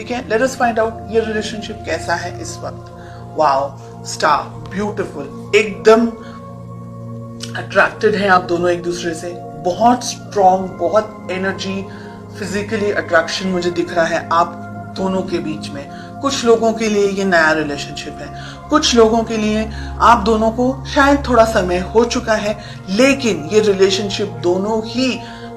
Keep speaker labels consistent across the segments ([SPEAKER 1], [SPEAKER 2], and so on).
[SPEAKER 1] ठीक है, let us find out ये रिलेशनशिप कैसा है इस वक्त। वाओ, स्टार, ब्यूटीफुल, एकदम अट्रैक्टेड हैं आप दोनों एक दूसरे से, बहुत स्ट्रॉन्ग, बहुत एनर्जी, फिजिकली अट्रैक्शन मुझे दिख रहा है आप दोनों के बीच में। कुछ लोगों के लिए ये नया रिलेशनशिप है, कुछ लोगों के लिए आप दोनों को शायद थोड़ा समय हो चुका है, लेकिन ये रिलेशनशिप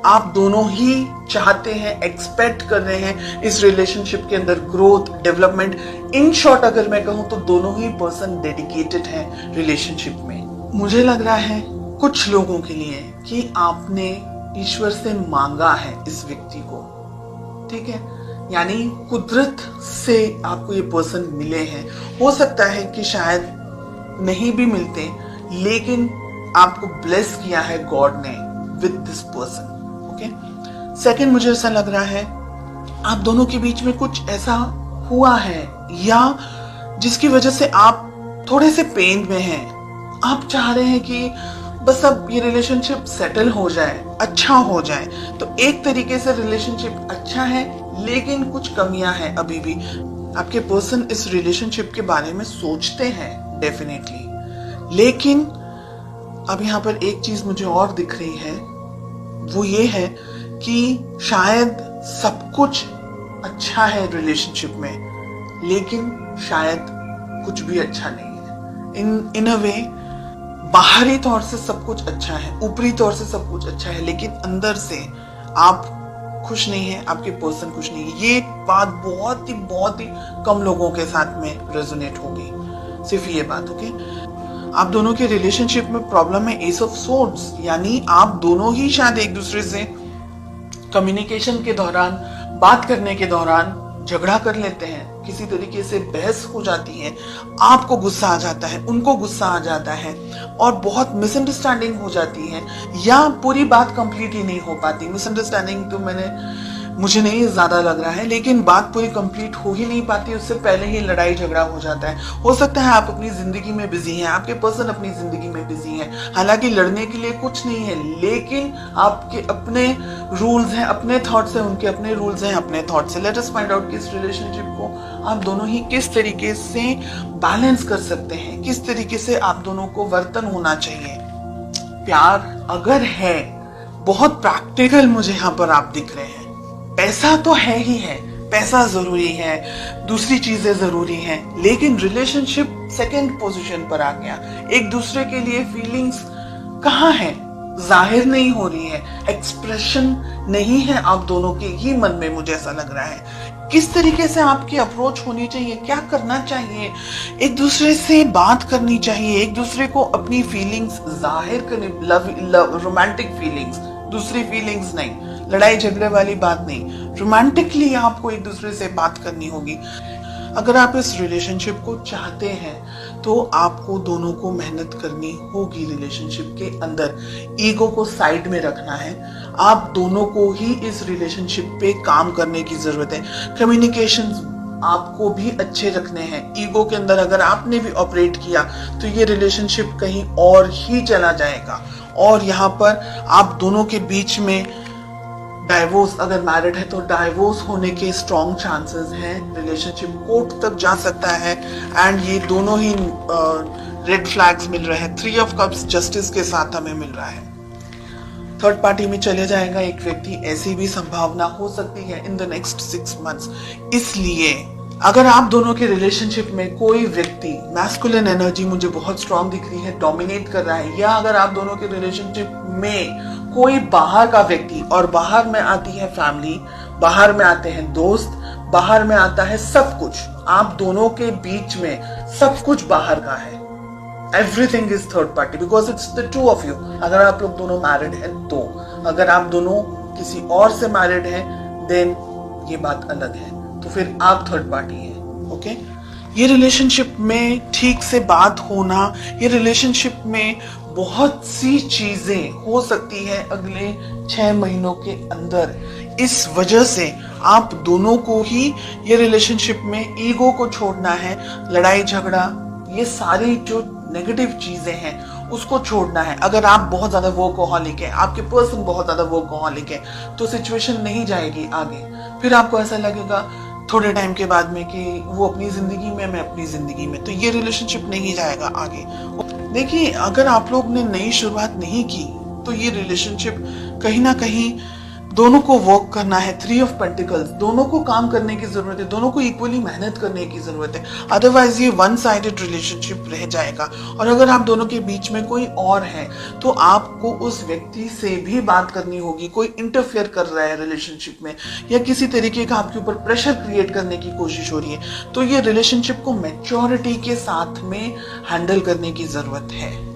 [SPEAKER 1] आप दोनों ही चाहते हैं, एक्सपेक्ट कर रहे हैं इस रिलेशनशिप के अंदर ग्रोथ, डेवलपमेंट। इन शॉर्ट अगर मैं कहूं तो दोनों ही पर्सन डेडिकेटेड हैं रिलेशनशिप में। मुझे लग रहा है कुछ लोगों के लिए कि आपने ईश्वर से मांगा है इस व्यक्ति को, ठीक है, यानी कुदरत से आपको ये पर्सन मिले हैं। हो सकता है कि शायद नहीं भी मिलते, लेकिन आपको ब्लेस किया है गॉड ने with this person. Okay, second, मुझे ऐसा लग रहा है आप दोनों के बीच में कुछ ऐसा हुआ है या जिसकी वजह से आप थोड़े से पेन में हैं। आप चाह रहे हैं कि बस अब ये रिलेशनशिप सेटल हो जाए, अच्छा हो जाए। तो एक तरीके से रिलेशनशिप अच्छा है, लेकिन कुछ कमियां हैं अभी भी। आपके पर्सन इस रिलेशनशिप के बारे में सोचते हैं डेफिनेटली, लेकिन अब यहाँ पर एक चीज मुझे और दिख रही है, वो ये है कि शायद सब कुछ अच्छा है रिलेशनशिप में, लेकिन शायद कुछ भी अच्छा नहीं है। इन अ वे, बाहरी तौर से सब कुछ अच्छा है, ऊपरी तौर से सब कुछ अच्छा है, लेकिन अंदर से आप खुश नहीं है, आपके पर्सन खुश नहीं है। ये बात बहुत ही कम लोगों के साथ में रेजोनेट होगी, सिर्फ ये बात। ओके, आप दोनों के रिलेशनशिप में प्रॉब्लम है एस ऑफ सोर्ड्स, यानी आप दोनों ही शायद एक दूसरे से कम्युनिकेशन के दौरान, बात करने के दौरान झगड़ा कर लेते हैं, किसी तरीके से बहस हो जाती है, आपको गुस्सा आ जाता है, उनको गुस्सा आ जाता है और बहुत मिसअंडरस्टैंडिंग हो जाती है, या पूरी बात कंप्लीट ही नहीं हो पाती। मिसअंडरस्टैंडिंग तो मुझे नहीं ज्यादा लग रहा है, लेकिन बात पूरी कंप्लीट हो ही नहीं पाती, उससे पहले ही लड़ाई झगड़ा हो जाता है। हो सकता है आप अपनी जिंदगी में बिजी हैं, आपके पर्सन अपनी जिंदगी में बिजी हैं, हालांकि लड़ने के लिए कुछ नहीं है, लेकिन आपके अपने रूल्स हैं, अपने थॉट्स हैं, उनके अपने रूल्स हैं, अपने थॉट्स हैं। लेट अस फाइंड आउट कि इस रिलेशनशिप को आप दोनों ही किस तरीके से बैलेंस कर सकते हैं, किस तरीके से आप दोनों को वर्तन होना चाहिए। प्यार अगर है, बहुत प्रैक्टिकल मुझे यहाँ पर आप दिख रहे हैं। पैसा तो है ही है, पैसा जरूरी है, दूसरी चीजें जरूरी हैं, लेकिन रिलेशनशिप सेकंड पोजीशन पर आ गया। एक दूसरे के लिए फीलिंग्स कहाँ है, जाहिर नहीं हो रही है, एक्सप्रेशन नहीं है आप दोनों के ही मन में, मुझे ऐसा लग रहा है। किस तरीके से आपकी अप्रोच होनी चाहिए, क्या करना चाहिए, एक दूसरे से बात करनी चाहिए, एक दूसरे को अपनी फीलिंग्स जाहिर करनी, रोमांटिक फीलिंग्स, दूसरी फीलिंग्स नहीं, लड़ाई झगड़े वाली बात नहीं, रोमांटिकली आपको एक दूसरे से बात करनी होगी। अगर आप इस रिलेशनशिप को चाहते हैं तो आपको दोनों को मेहनत करनी होगी रिलेशनशिप के अंदर। ईगो को साइड में रखना है, आप दोनों को ही इस रिलेशनशिप पे काम करने की जरूरत है। कम्युनिकेशंस आपको भी अच्छे रखने हैं। ईगो के अंदर अगर आपने भी ऑपरेट किया तो ये रिलेशनशिप कहीं और ही चला जाएगा, और यहाँ पर आप दोनों के बीच में डाइवोर्स, अगर मैरिड है तो डाइवोर्स होने के स्ट्रॉन्ग चांसेस हैं, रिलेशनशिप कोर्ट तक जा सकता है। एंड ये दोनों ही रेड फ्लैग्स मिल रहे हैं। 3 ऑफ कप्स जस्टिस के साथ हमें मिल रहा है। थर्ड पार्टी में चले जाएगा एक व्यक्ति, ऐसी भी संभावना हो सकती है इन द नेक्स्ट 6 मंथ्स। इसलिए अगर आप दोनों के रिलेशनशिप में कोई व्यक्ति, मैस्कुलिन एनर्जी मुझे बहुत स्ट्रॉन्ग दिख रही है, डोमिनेट कर रहा है, या अगर आप दोनों के रिलेशनशिप में कोई बाहर का व्यक्ति, और बाहर में आती है फैमिली, बाहर में आते हैं दोस्त, बाहर में आता है सब कुछ, आप दोनों के बीच में सब कुछ बाहर का है। Everything is third party because it's the two of you. अगर आप लोग दोनों मैरिड हैं तो, अगर आप दोनों किसी और से मैरिड हैं देन ये बात अलग है, तो फिर आप थर्ड पार्टी हैं। ओके, ये रिलेशनशिप में ठीक से बात होना, ये रिलेशनशिप में बहुत सी चीजें हो सकती है अगले 6 महीनों के अंदर। इस वजह से आप दोनों को ही ये रिलेशनशिप में ईगो को छोड़ना है, लड़ाई झगड़ा, ये सारी जो नेगेटिव चीजें हैं उसको छोड़ना है। अगर आप बहुत ज्यादा वर्कहॉलिक है, आपके पर्सन बहुत ज्यादा वर्कहॉलिक है, तो सिचुएशन नहीं जाएगी आगे। फिर आपको ऐसा लगेगा थोड़े टाइम के बाद में कि वो अपनी जिंदगी में, मैं अपनी जिंदगी में, तो ये रिलेशनशिप नहीं जाएगा आगे। देखिए, अगर आप लोग ने नई शुरुआत नहीं की तो ये रिलेशनशिप कहीं ना कहीं दोनों को वर्क करना है। 3 ऑफ पेंटिकल्स, दोनों को काम करने की जरूरत है, दोनों को इक्वली मेहनत करने की जरूरत है, अदरवाइज ये वन साइडेड रिलेशनशिप रह जाएगा। और अगर आप दोनों के बीच में कोई और है तो आपको उस व्यक्ति से भी बात करनी होगी। कोई इंटरफेयर कर रहा है रिलेशनशिप में या किसी तरीके का आपके ऊपर प्रेशर क्रिएट करने की कोशिश हो रही है, तो ये रिलेशनशिप को मैच्योरिटी के साथ में हैंडल करने की जरूरत है।